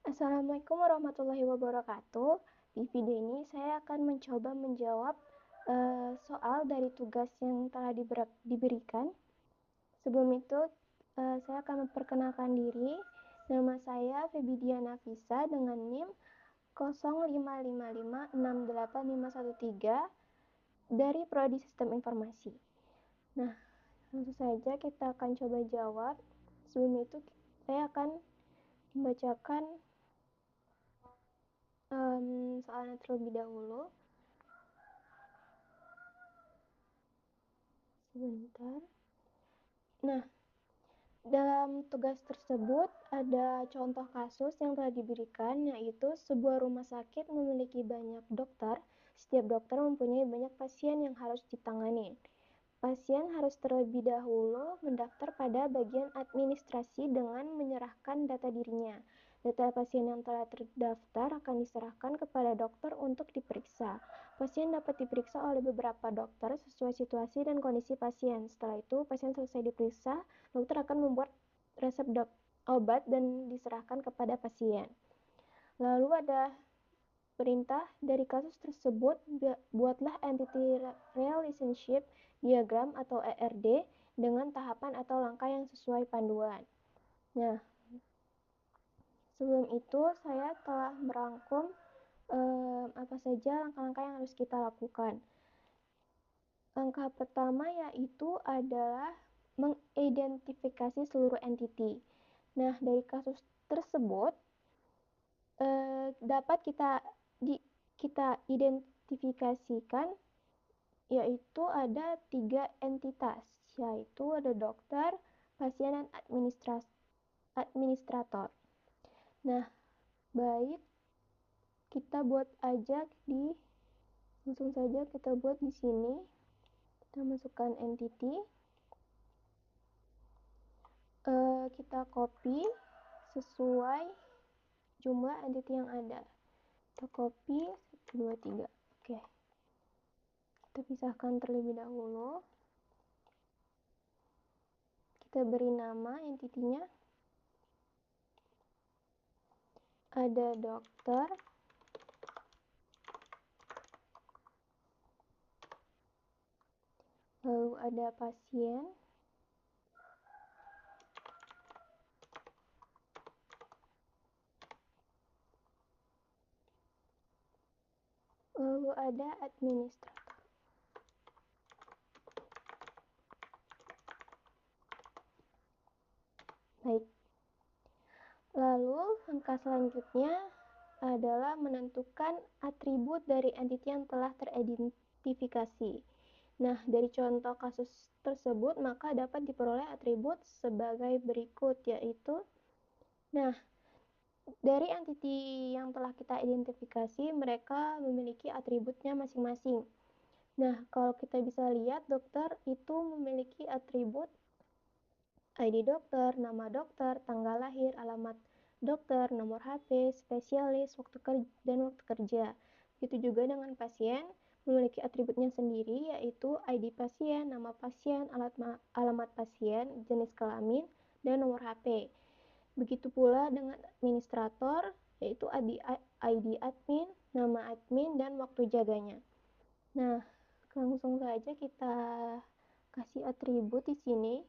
Assalamualaikum warahmatullahi wabarakatuh. Di video ini saya akan mencoba menjawab soal dari tugas yang telah diberikan. Sebelum itu, saya akan memperkenalkan diri. Nama saya Febidia Nafisa dengan NIM 055568513 dari Prodi Sistem Informasi. Nah, langsung saja kita akan coba jawab. Sebelum itu, saya akan membacakan soalnya terlebih dahulu. Sebentar. Nah, dalam tugas tersebut ada contoh kasus yang telah diberikan, yaitu sebuah rumah sakit memiliki banyak dokter. Setiap dokter mempunyai banyak pasien yang harus ditangani. Pasien harus terlebih dahulu mendaftar pada bagian administrasi dengan menyerahkan data dirinya. Data pasien yang telah terdaftar akan diserahkan kepada dokter untuk diperiksa. Pasien dapat diperiksa oleh beberapa dokter sesuai situasi dan kondisi pasien. Setelah itu, pasien selesai diperiksa, dokter akan membuat resep obat dan diserahkan kepada pasien. Lalu ada perintah dari kasus tersebut, buatlah entity relationship diagram atau ERD dengan tahapan atau langkah yang sesuai panduan. Nah, sebelum itu saya telah merangkum apa saja langkah-langkah yang harus kita lakukan. Langkah pertama yaitu adalah mengidentifikasi seluruh entity. Nah, dari kasus tersebut dapat kita identifikasikan yaitu ada 3 entitas, yaitu ada dokter, pasien, dan administrator. Nah, baik, kita buat aja langsung saja kita buat di sini. Kita masukkan entity, kita copy sesuai jumlah entity yang ada. Kita copy 1, 2, 3. Oke. Kita pisahkan terlebih dahulu. Kita beri nama entitinya. Ada dokter, lalu ada pasien, lalu ada administrator. Baik. Lalu langkah selanjutnya adalah menentukan atribut dari entiti yang telah teridentifikasi. Nah, dari contoh kasus tersebut maka dapat diperoleh atribut sebagai berikut, yaitu dari entiti yang telah kita identifikasi, mereka memiliki atributnya masing-masing. Nah, kalau kita bisa lihat, dokter itu memiliki atribut ID dokter, nama dokter, tanggal lahir, alamat dokter, nomor HP, spesialis, dan waktu kerja. Begitu juga dengan pasien, memiliki atributnya sendiri, yaitu ID pasien, nama pasien, alamat pasien, jenis kelamin, dan nomor HP. Begitu pula dengan administrator, yaitu ID admin, nama admin, dan waktu jaganya. Nah, langsung saja kita kasih atribut di sini.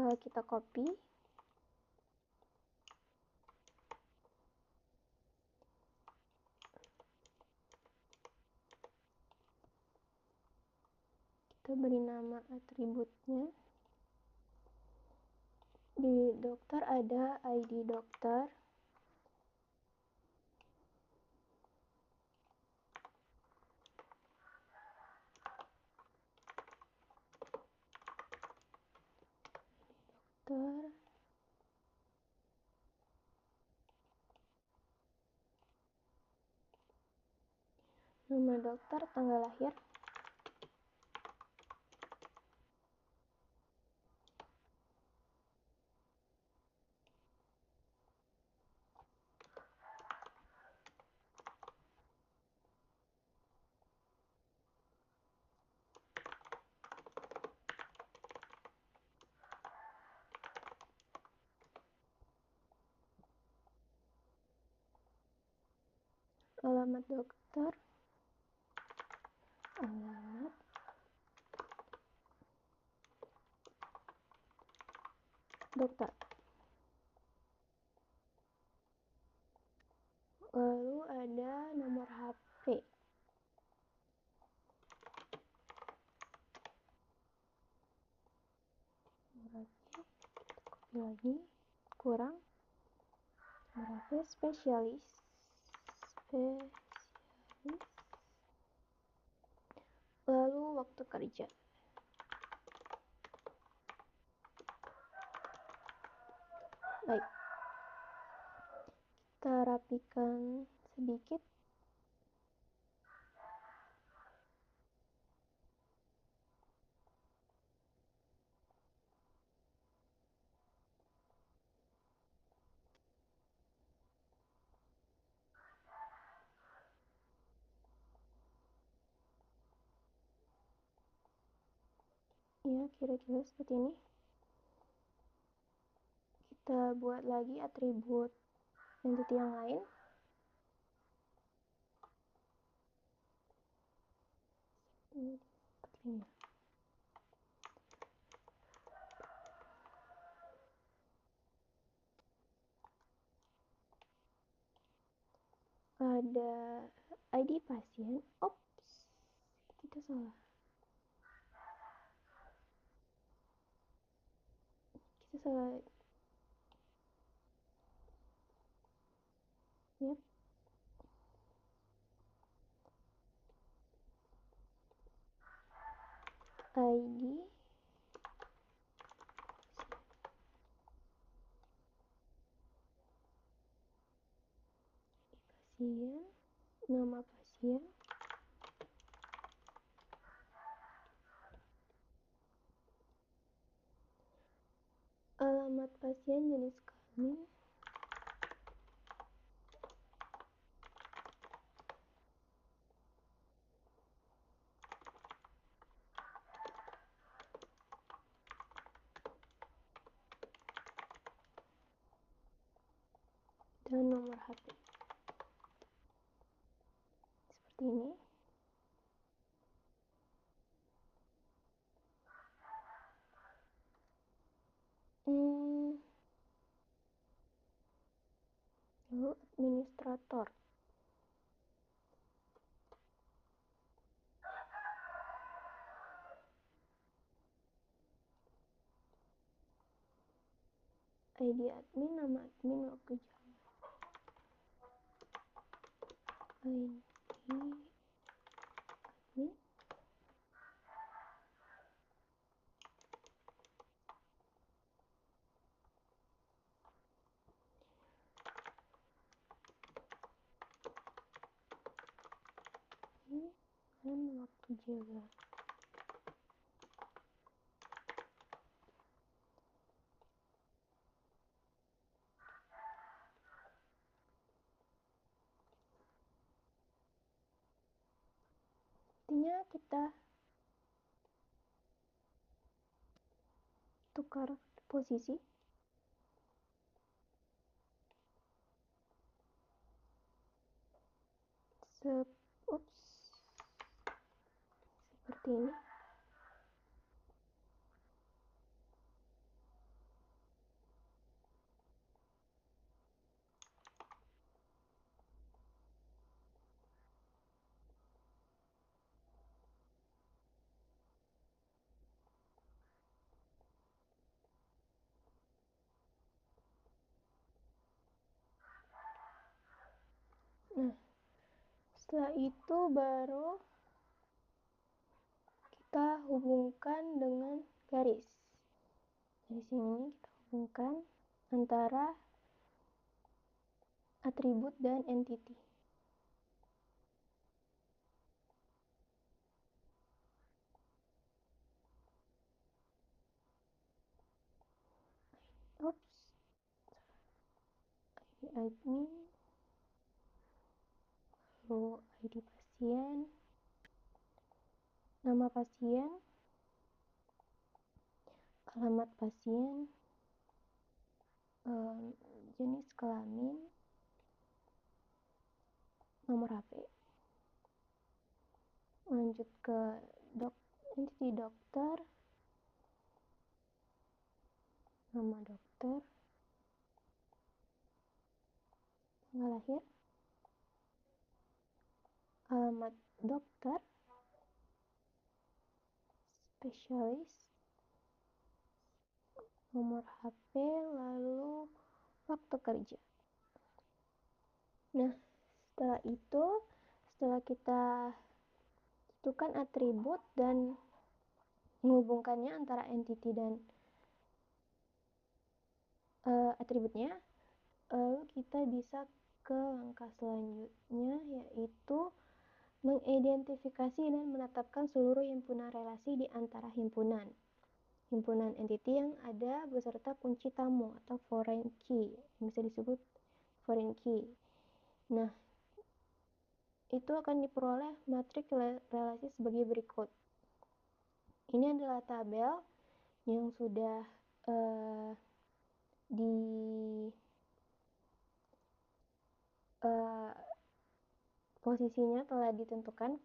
Kita copy. Kita beri nama atributnya. Di dokter ada ID dokter. Dokter. Nama dokter, tanggal lahir. alamat dokter, alamat dokter. Lalu ada nomor HP. Nomor HP, copy lagi, kurang. Nomor HP spesialis. Lalu waktu kerja. Baik, kita rapikan sedikit. Ya, kira-kira seperti ini. Kita buat lagi atribut entity yang lain. Ada ID pasien. Ops, kita salah. Yep. ID pasien, nama pasien, alamat pasien, jenis kelamin, dan nomor HP. Seperti ini. Lalu administrator. ID admin, nama admin, waktu jam. ID admin. Dan waktu jaga. Artinya kita tukar posisi. Seperti ini. Nah, setelah itu baru kita hubungkan dengan garis. Dari sini kita hubungkan antara atribut dan entity. Oops. ID admin, lalu ID pasien, nama pasien, alamat pasien, jenis kelamin, nomor HP. Lanjut ke entity dokter, nama dokter, tanggal lahir, alamat dokter, spesialis, nomor HP, lalu waktu kerja. Nah, setelah kita tentukan atribut dan menghubungkannya antara entity dan atributnya, lalu kita bisa ke langkah selanjutnya, yaitu mengidentifikasi dan menetapkan seluruh himpunan relasi di antara himpunan entity yang ada beserta kunci tamu atau foreign key, bisa disebut foreign key. Nah, itu akan diperoleh matriks relasi sebagai berikut. Ini adalah tabel yang sudah posisinya telah ditentukan.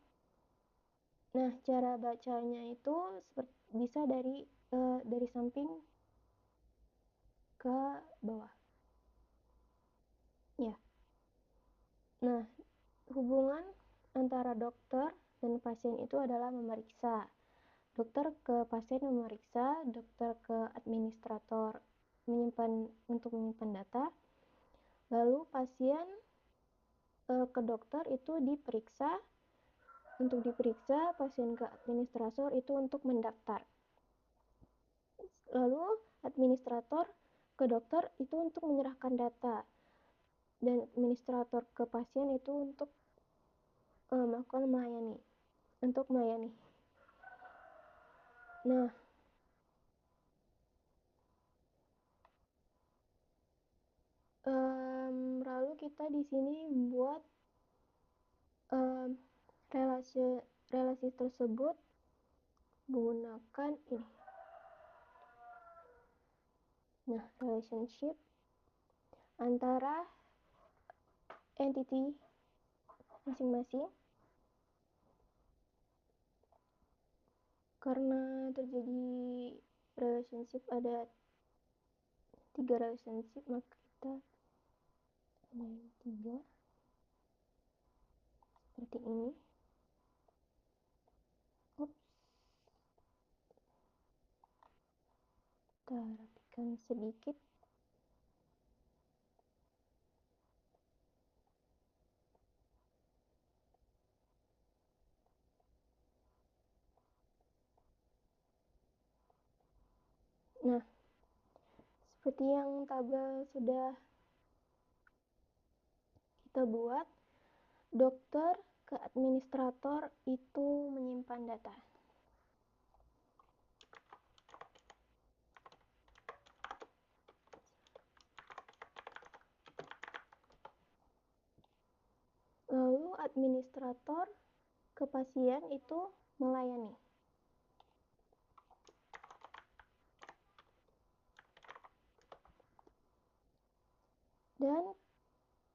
Nah, cara bacanya itu bisa dari samping ke bawah. Ya. Nah, hubungan antara dokter dan pasien itu adalah memeriksa. Dokter ke pasien memeriksa, dokter ke administrator untuk menyimpan data. Lalu pasien ke dokter itu diperiksa. Untuk diperiksa, pasien ke administrator itu untuk mendaftar. Lalu administrator ke dokter itu untuk menyerahkan data. Dan administrator ke pasien itu untuk melakukan melayani. Nah, lalu kita di sini buat relasi tersebut menggunakan ini. Nah, relationship antara entity masing-masing karena terjadi relationship, ada 3 relationship, maka kita ada 3 seperti ini. Kita rapikan sedikit. Nah, seperti yang tabel sudah kita buat, dokter ke administrator itu menyimpan data. Lalu administrator ke pasien itu melayani. Dan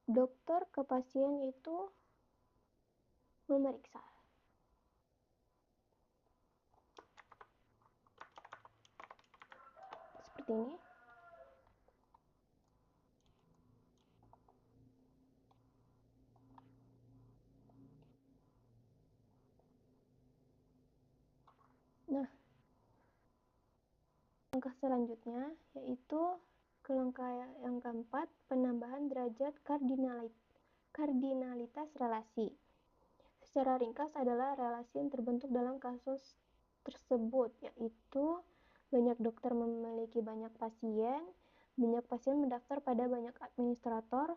dokter ke pasien itu memeriksa. Seperti ini. Nah, langkah selanjutnya yaitu ke langkah yang keempat, penambahan derajat kardinalitas relasi. Secara ringkas adalah relasi yang terbentuk dalam kasus tersebut, yaitu banyak dokter memiliki banyak pasien mendaftar pada banyak administrator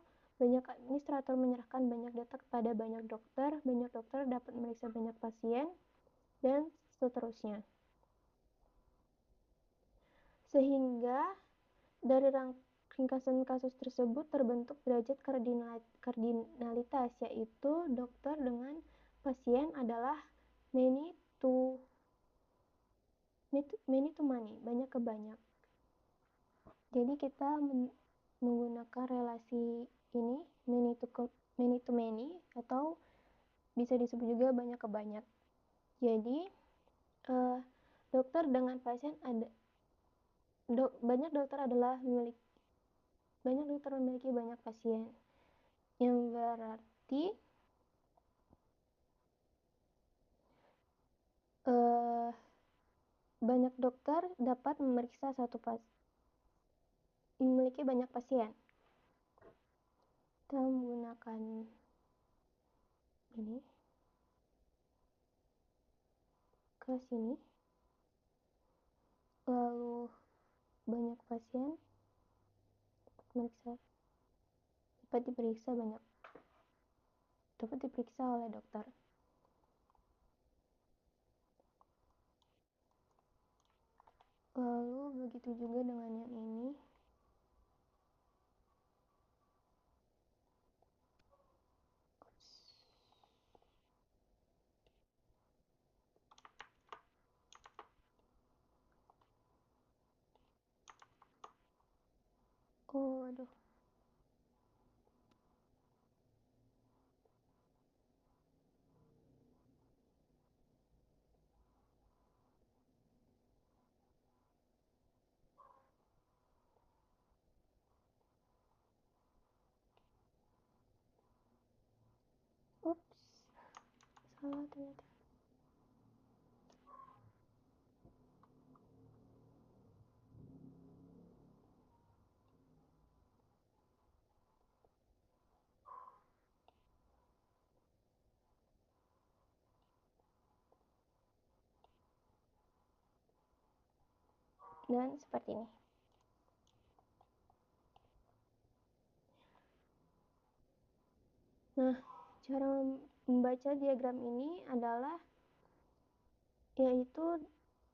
menyerahkan banyak data kepada banyak dokter dapat memeriksa banyak pasien, dan seterusnya. Sehingga dari ringkasan kasus tersebut terbentuk derajat kardinalitas, yaitu dokter dengan pasien adalah many to many, banyak ke banyak. Jadi kita menggunakan relasi ini, many to many to many atau bisa disebut juga banyak ke banyak. Jadi dokter dengan pasien banyak dokter memiliki banyak pasien, yang berarti banyak dokter dapat memiliki banyak pasien. Kita menggunakan ini ke sini, lalu banyak pasien dapat diperiksa oleh dokter. Lalu begitu juga dengan yang ini. Oh, aduh. Ups, salah ternyata. Dan seperti ini. Nah, cara membaca diagram ini adalah yaitu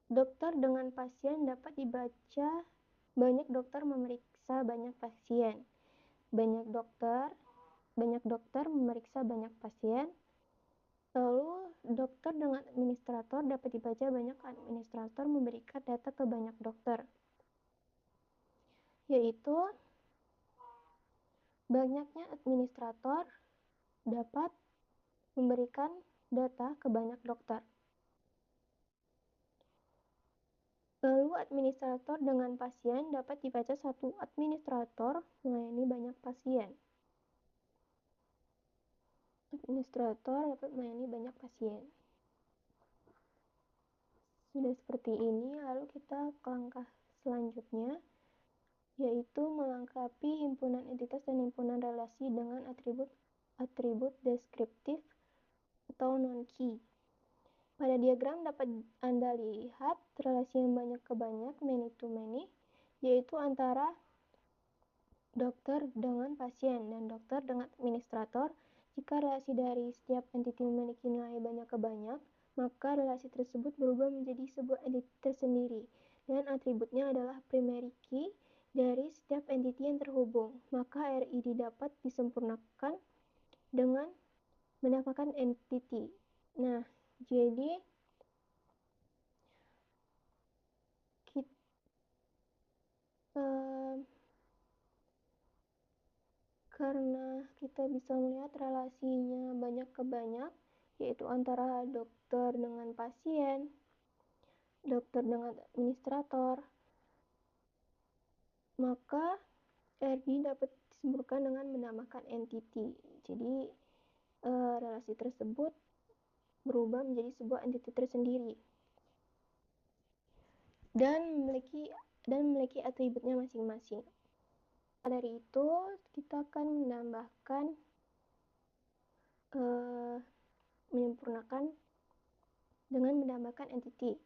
dokter dengan pasien dapat dibaca banyak dokter memeriksa banyak pasien. Banyak dokter memeriksa banyak pasien. Lalu dokter dengan administrator dapat dibaca banyak administrator memberikan data ke banyak dokter. Yaitu banyaknya administrator dapat memberikan data ke banyak dokter. Lalu administrator dengan pasien dapat dibaca satu administrator melayani banyak pasien. Administrator dapat melayani banyak pasien. Sudah seperti ini, lalu kita ke langkah selanjutnya, yaitu melengkapi himpunan entitas dan himpunan relasi dengan atribut deskriptif atau non-key. Pada diagram dapat Anda lihat relasi yang banyak ke banyak, many to many, yaitu antara dokter dengan pasien dan dokter dengan administrator. Jika relasi dari setiap entiti memiliki nilai banyak ke banyak, maka relasi tersebut berubah menjadi sebuah entiti tersendiri, dan atributnya adalah primary key dari setiap entiti yang terhubung. Maka RID dapat disempurnakan dengan menambahkan entity. Nah, jadi karena kita bisa melihat relasinya banyak ke banyak, yaitu antara dokter dengan pasien, dokter dengan administrator, maka RD dapat disempurnakan dengan menambahkan entity. Jadi relasi tersebut berubah menjadi sebuah entity tersendiri dan memiliki atributnya masing-masing. Dari itu kita akan menyempurnakan dengan menambahkan entity.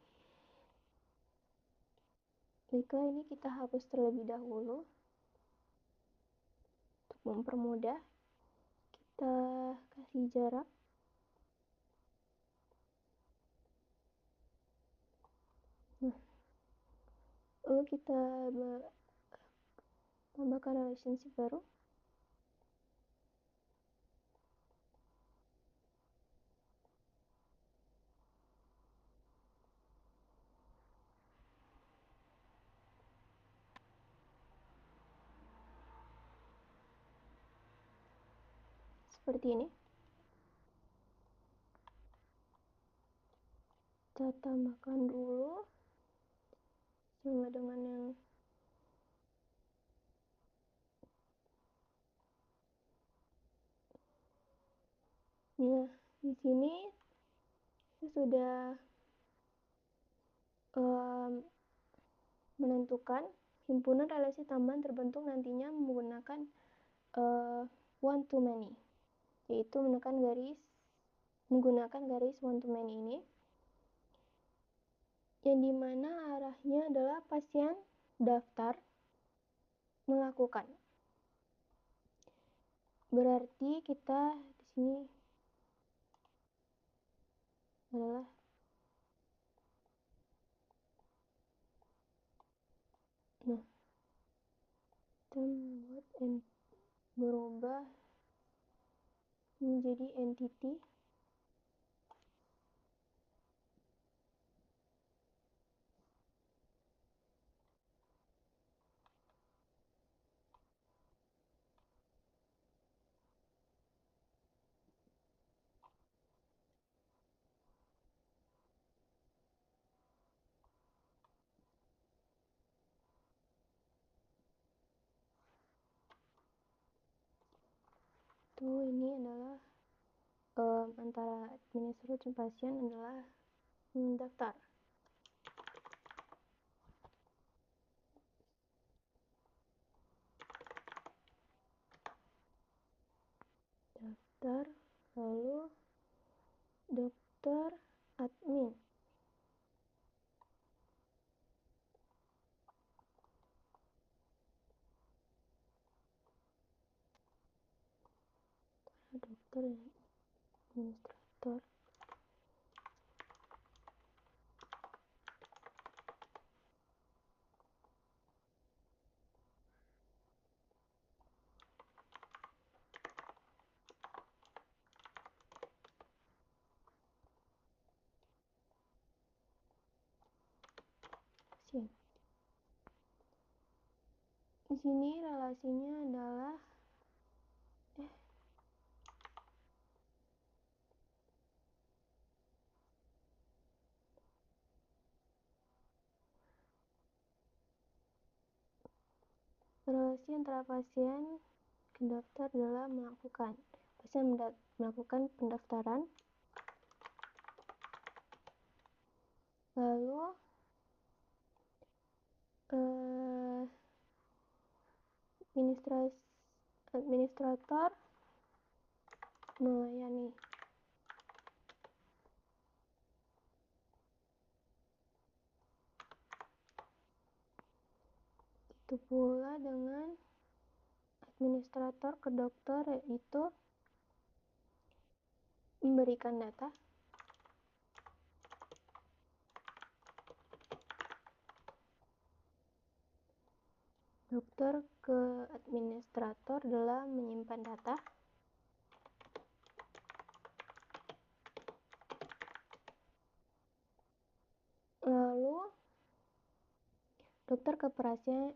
Baiklah, ini kita hapus terlebih dahulu untuk mempermudah. Kita kasih jarak. Nah, lalu kita tambahkan relationship baru. seperti ini. Kita tambahkan dulu sama dengan yang nah, di sini sudah menentukan himpunan relasi tambahan terbentuk nantinya menggunakan one to many, yaitu menggunakan garis one to many ini, yang dimana arahnya adalah pasien daftar melakukan. Berarti kita di sini adalah kita berubah menjadi entity itu. Ini adalah antara administrator dan pasien adalah mendaftar. Daftar, lalu dokter admin. Dokter administrator. Pasien. Di sini relasinya adalah relasi antara pasien ke daftar adalah pasien melakukan pendaftaran, lalu administrator melayani. Itu pula dengan administrator ke dokter, yaitu memberikan data, dokter ke administrator adalah menyimpan data, lalu dokter ke pasien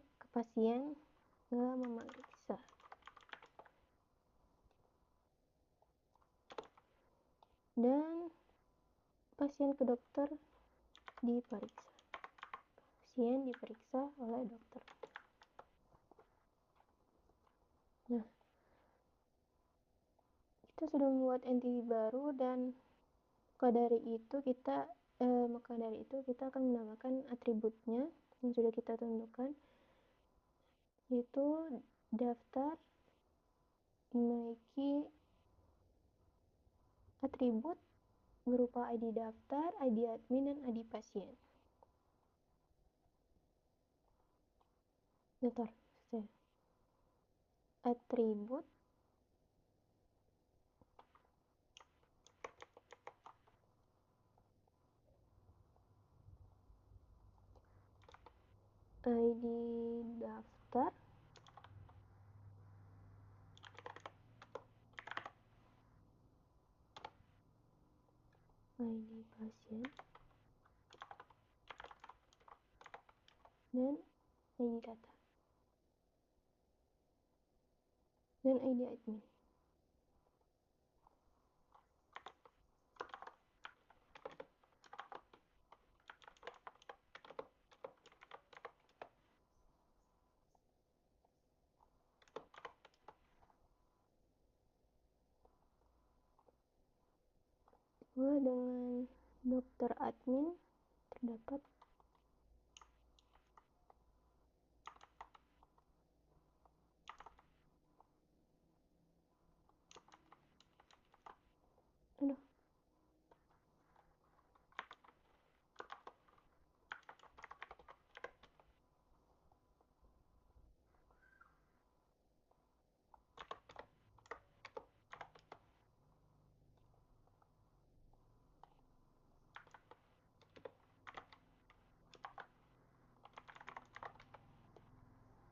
memeriksa, dan pasien ke dokter diperiksa. Pasien diperiksa oleh dokter. Nah, kita sudah membuat entity baru, dan maka dari itu kita akan menambahkan atributnya yang sudah kita tentukan, yaitu daftar memiliki atribut berupa ID daftar, ID admin, dan ID pasien. Daftar, atribut ID daftar, ID pasien, dan ID data, dan ID admin. Bahwa dengan dokter admin terdapat aduh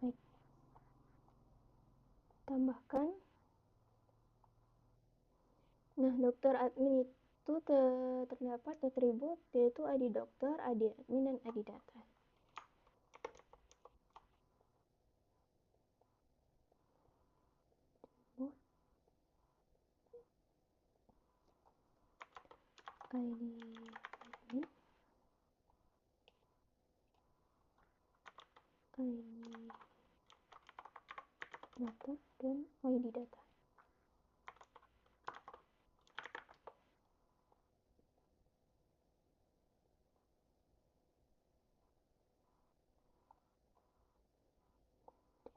baik, tambahkan. Nah, dokter admin itu terdapat atribut yaitu ID dokter, ID admin, dan ID data. ID admin, ID dokter, dan ID data.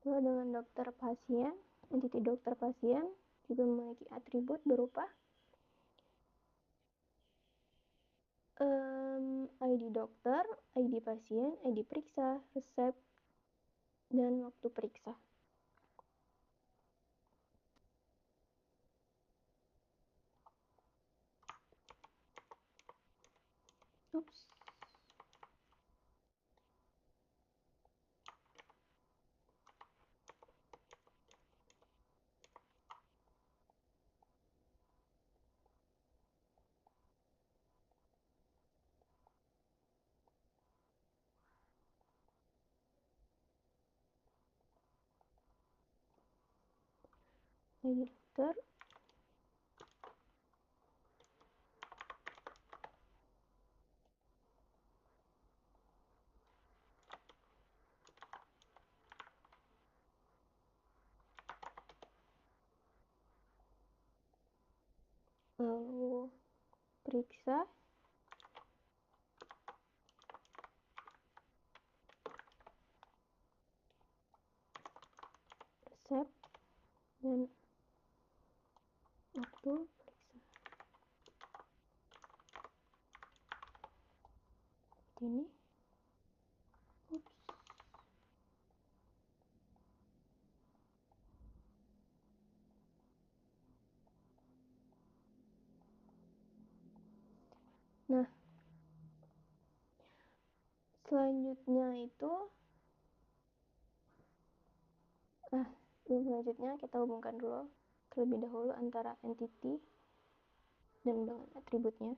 Lalu dengan dokter pasien, entiti dokter pasien juga memiliki atribut berupa ID dokter, ID pasien, ID periksa, resep, dan waktu periksa. Oops. ID dokter, lalu periksa, resep, dan waktu periksa. Ini. Oops. Nah, selanjutnya itu selanjutnya kita hubungkan dulu terlebih dahulu antara entity dan dengan atributnya.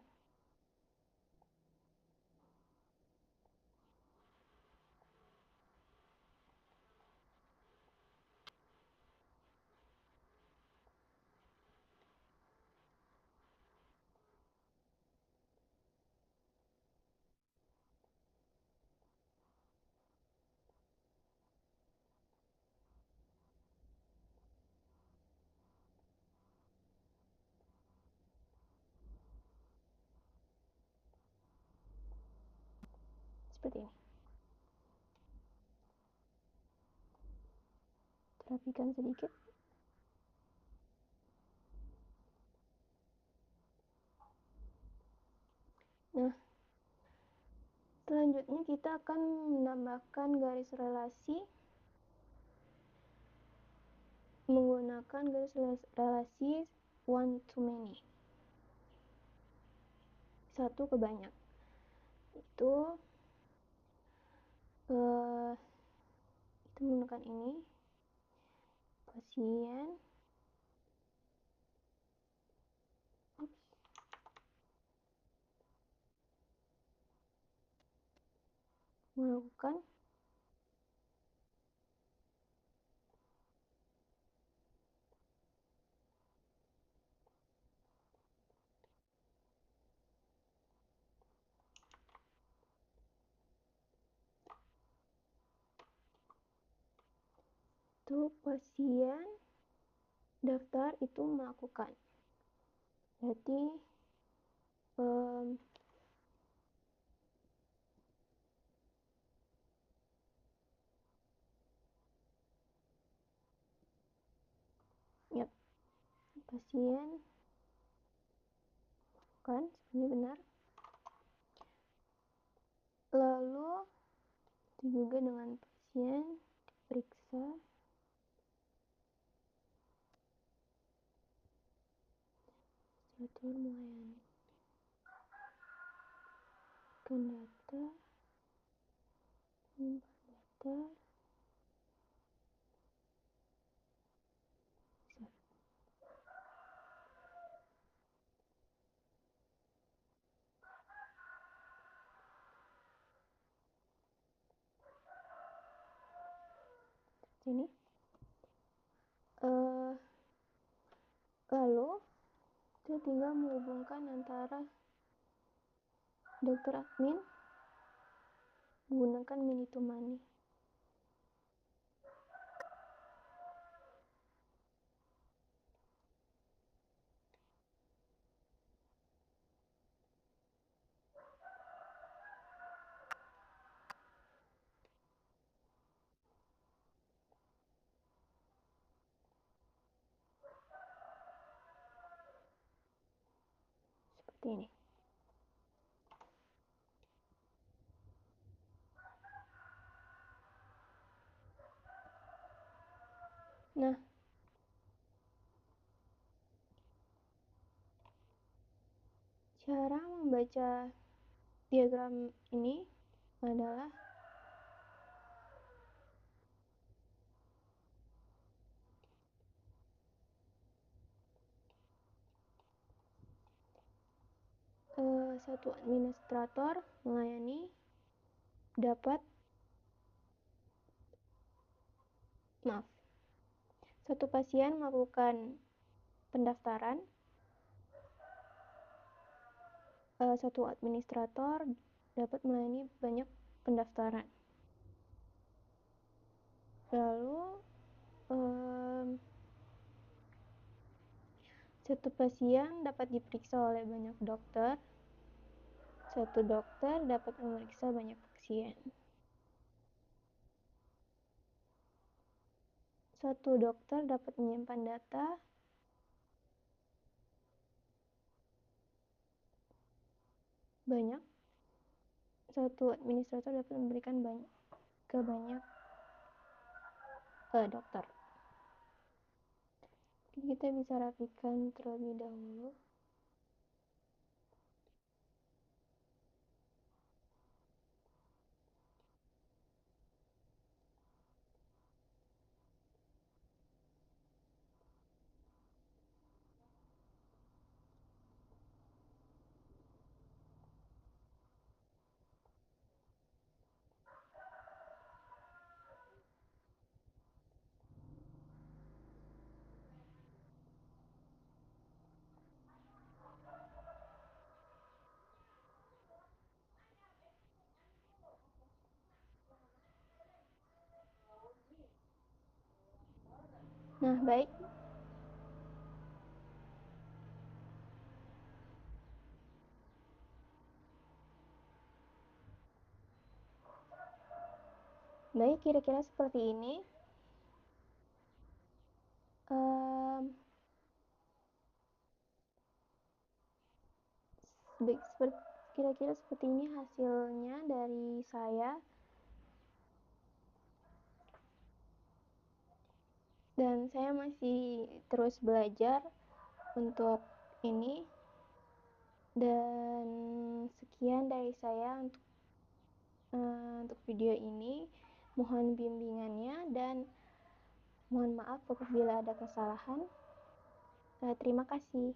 Seperti ini. Rapikan sedikit. Nah, selanjutnya kita akan menambahkan garis relasi menggunakan garis relasi one to many, satu ke banyak. Itu menggunakan ini pasien melakukan itu pasien daftar itu melakukan. Berarti um, yap, pasien kan sebenarnya benar. Lalu itu juga dengan pasien diperiksa setelah melayani kan data data ini. Lalu kita tinggal menghubungkan antara dokter admin menggunakan Mini2Money. Seperti ini. Nah, cara membaca diagram ini adalah satu administrator melayani dapat satu pasien melakukan pendaftaran, satu administrator dapat melayani banyak pendaftaran. Lalu satu pasien dapat diperiksa oleh banyak dokter, satu dokter dapat memeriksa banyak pasien. Satu dokter dapat menyimpan data, banyak. Satu administrator dapat memberikan banyak ke banyak dokter. Kita bisa rapikan terlebih dahulu. Nah, baik. Baik, kira-kira seperti ini. Kira-kira seperti ini hasilnya dari saya. Dan saya masih terus belajar untuk ini. Dan sekian dari saya untuk video ini. Mohon bimbingannya dan mohon maaf apabila ada kesalahan. Terima kasih.